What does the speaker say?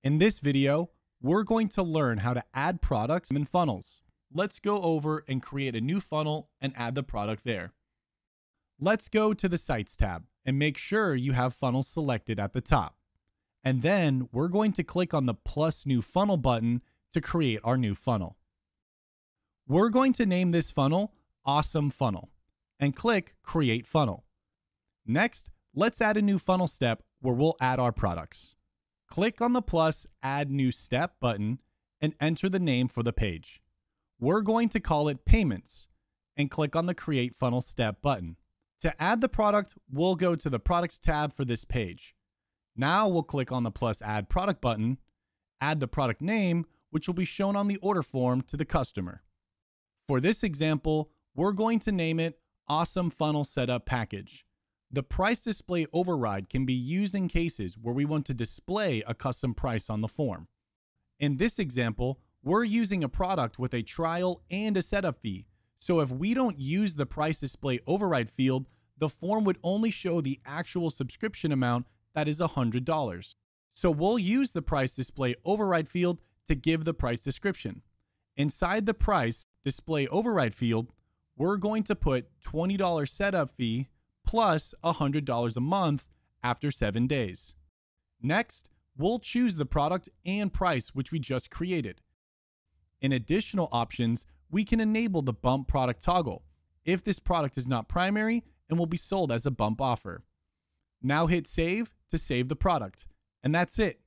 In this video, we're going to learn how to add products in funnels. Let's go over and create a new funnel and add the product there. Let's go to the Sites tab and make sure you have funnels selected at the top. And then we're going to click on the plus new funnel button to create our new funnel. We're going to name this funnel Awesome Funnel and click Create Funnel. Next, let's add a new funnel step where we'll add our products. Click on the plus Add New Step button and enter the name for the page. We're going to call it Payments and click on the Create Funnel Step button. To add the product, we'll go to the Products tab for this page. Now we'll click on the plus Add Product button, add the product name, which will be shown on the order form to the customer. For this example, we're going to name it Awesome Funnel Setup Package. The price display override can be used in cases where we want to display a custom price on the form. In this example, we're using a product with a trial and a setup fee. So if we don't use the price display override field, the form would only show the actual subscription amount, that is $100. So we'll use the price display override field to give the price description. Inside the price display override field, we're going to put $20 setup fee plus $100 a month after 7 days. Next, we'll choose the product and price which we just created. In additional options, we can enable the bump product toggle if this product is not primary and will be sold as a bump offer. Now hit save to save the product. And that's it.